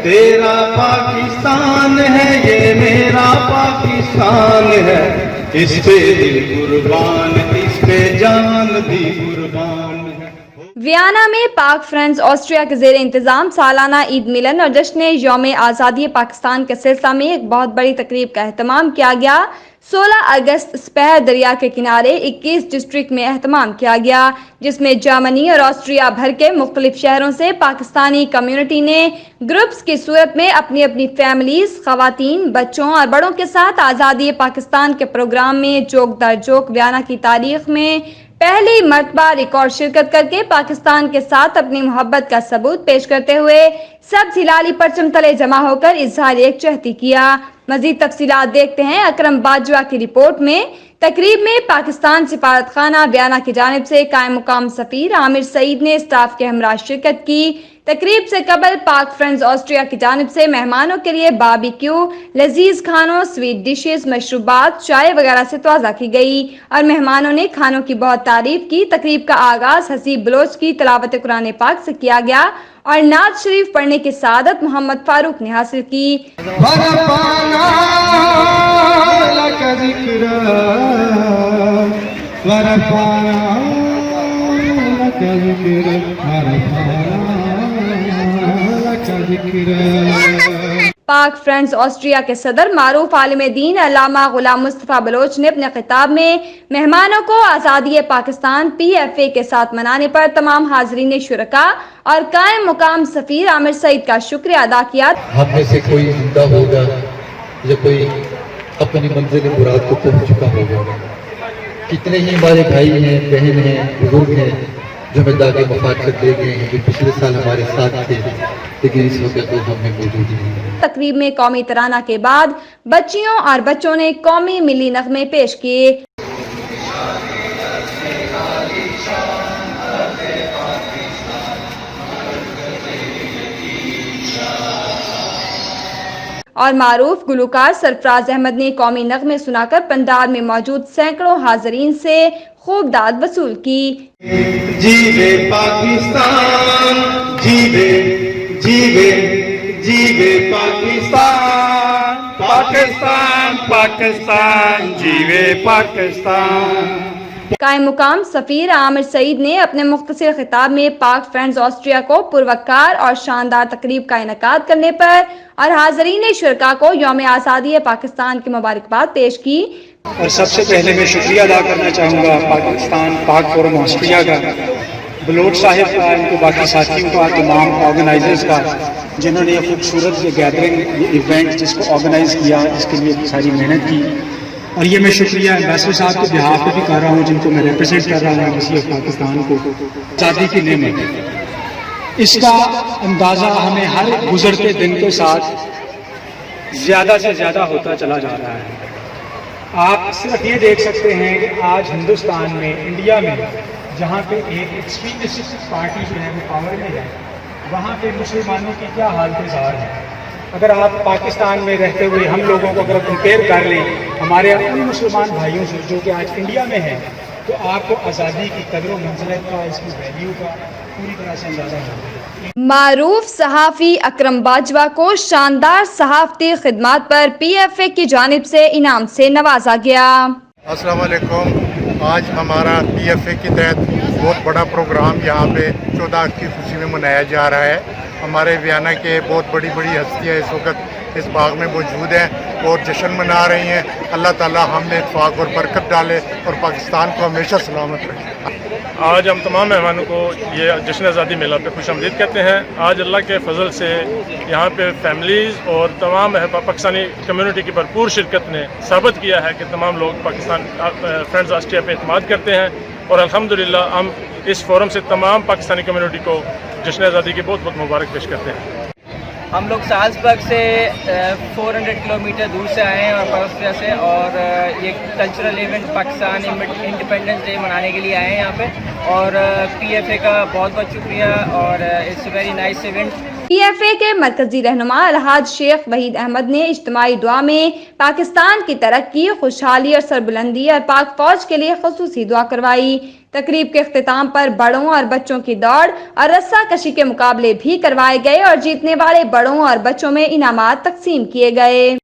تیرا پاکستان ہے یہ میرا پاکستان ہے، اس پہ دل قربان اس پہ جان بھی قربان ہے۔ ویانا میں پاک فرینڈز آسٹریا کے زیر انتظام سالانہ عید ملن اور جشن یوم آزادی پاکستان کے سلسلہ میں ایک بہت بڑی تقریب کا اہتمام کیا گیا۔ 16 اگست سپیر دریا کے کنارے 21 ڈسٹرکٹ میں اہتمام کیا گیا، جس میں جرمنی اور آسٹریا بھر کے مختلف شہروں سے پاکستانی کمیونٹی نے گروپس کی صورت میں اپنی اپنی فیملیز، خواتین، بچوں اور بڑوں کے ساتھ آزادی پاکستان کے پروگرام میں جوک در جوک ویانا کی تاریخ میں پہلی مرتبہ ریکارڈ شرکت کر کے پاکستان کے ساتھ اپنی محبت کا ثبوت پیش کرتے ہوئے سبز ہلالی پرچم تلے جمع ہو کر اظہار یکجہتی کیا۔ مزید تفصیلات دیکھتے ہیں اکرم باجوہ کی رپورٹ میں۔ تقریب میں پاکستان سفارت خانہ ویانا کی جانب سے قائم مقام سفیر عامر سعید نے اسٹاف کے ہمراہ شرکت کی۔ تقریب سے قبل پاک فرینڈز آسٹریا کی جانب سے مہمانوں کے لیے باربیکیو، لذیذ کھانوں، سویٹ ڈشز، مشروبات، چائے وغیرہ سے توازہ کی گئی اور مہمانوں نے کھانوں کی بہت تعریف کی۔ تقریب کا آغاز حسیب بلوچ کی تلاوت قرآن پاک سے کیا گیا اور نعت شریف پڑھنے کی سعادت محمد فاروق نے حاصل کی۔ پاک فرینڈز آسٹریا کے صدر معروف عالم دین علامہ غلام مصطفیٰ بلوچ نے اپنے خطاب میں مہمانوں کو آزادی پاکستان PFA کے ساتھ منانے پر تمام حاضرین شرکاء اور قائم مقام سفیر عامر سعید کا شکریہ ادا کیا۔ ہم میں سے کوئی زندہ ہوگا یا کوئی اپنی منزل مراد کو پہنچ چکا ہوگا۔ کتنے ہی ہمارے بھائی ہیں، بہن ہیں، بزرگ ہیں جو ہمیں داغ مفاقت دے گئے ہیں، جو پچھلے سال ہمارے ساتھ تھے لیکن اس وقت تو ہم میں موجود نہیں۔ تقریب میں قومی ترانہ کے بعد بچیوں اور بچوں نے قومی ملی نغمے پیش کیے۔ اور معروف گلوکار سرفراز احمد نے قومی نغمے سنا کر پنڈال میں موجود سینکڑوں حاضرین سے خوب داد وصول کی۔ جیوے پاکستان، جیوے جیوے جیوے پاکستان، پاکستان پاکستان، جیوے پاکستان۔ قائم مقام سفیر عامر سعید نے اپنے مختصر خطاب میں پاک فرینڈز آسٹریا کو پروقار اور شاندار تقریب کا انعقاد کرنے پر اور حاضرین شرکاء کو یوم آزادی پاکستان کی مبارکباد پیش کی۔ اور سب سے پہلے میں شکریہ ادا کرنا چاہوں گا پاکستان پاک فورم آسٹریا کا، بلوچ صاحب کا، ان کو باقی ساتھیوں کا، تمام آرگنائزرز کا، جنہوں نے یہ خوبصورت یہ گیدرنگ، یہ ایونٹ جس کو آرگنائز کیا، اس کے لیے ساری محنت کی۔ اور یہ میں شکریہ ایمبیسڈر صاحب کے بہاف پہ بھی کر رہا ہوں، جن کو میں ریپرزینٹ کر رہا ہوں ایمبیسی آف پاکستان کو۔ آزادی کی نعمت، اس کا اندازہ ہمیں ہر گزرتے دن کے ساتھ زیادہ سے زیادہ ہوتا چلا جا رہا ہے۔ آپ صرف یہ دیکھ سکتے ہیں کہ آج ہندوستان میں، انڈیا میں، جہاں پہ ایک ایکسٹریمسٹ پارٹی جو ہے وہ پاور میں ہے، وہاں پہ مسلمانوں کی کیا حالت زار ہے۔ اگر آپ پاکستان میں رہتے ہوئے ہم لوگوں کو اگر کمپیئر کر لیں ہمارے ان مسلمان بھائیوں سے جو کہ آج انڈیا میں ہیں، تو آپ کو آزادی کی قدر و منزلت کا، اس کی ویلیو کا پوری طرح سے اندازہ ہوگا۔ معروف صحافی اکرم باجوہ کو شاندار صحافتی خدمات پر PFA کی جانب سے انعام سے نوازا گیا۔ السلام علیکم۔ آج ہمارا PFA کے تحت بہت بڑا پروگرام یہاں پہ 14 کی خوشی میں منایا جا رہا ہے۔ ہمارے ویانا کے بہت بڑی بڑی ہستیاں اس وقت اس باغ میں موجود ہیں اور جشن منا رہی ہیں۔ اللہ تعالیٰ ہم میں اتفاق اور برکت ڈالے اور پاکستان کو ہمیشہ سلامت رکھے۔ آج ہم تمام مہمانوں کو یہ جشن آزادی میلہ پہ خوش آمدید کہتے ہیں۔ آج اللہ کے فضل سے یہاں پہ فیملیز اور تمام پاکستانی کمیونٹی کی بھرپور شرکت نے ثابت کیا ہے کہ تمام لوگ پاکستان فرینڈز آسٹریا پہ اعتماد کرتے ہیں، اور الحمدللہ ہم اس فورم سے تمام پاکستانی کمیونٹی کو جشن آزادی کی بہت بہت مبارک پیش کرتے ہیں۔ ہم لوگ سالزبرگ سے 400 کلومیٹر دور سے آئے ہیں اور آسٹریا سے، اور یہ cultural event Pakistan independence day منانے کے لیے آئے ہیں یہاں پہ، اور PFA کا بہت بہت شکریہ، اور it's a very nice event. PFA کے مرکزی رہنما الحاج شیخ وحید احمد نے اجتماعی دعا میں پاکستان کی ترقی، خوشحالی اور سربلندی اور پاک فوج کے لیے خصوصی دعا کروائی۔ تقریب کے اختتام پر بڑوں اور بچوں کی دوڑ اور رسہ کشی کے مقابلے بھی کروائے گئے اور جیتنے والے بڑوں اور بچوں میں انعامات تقسیم کیے گئے۔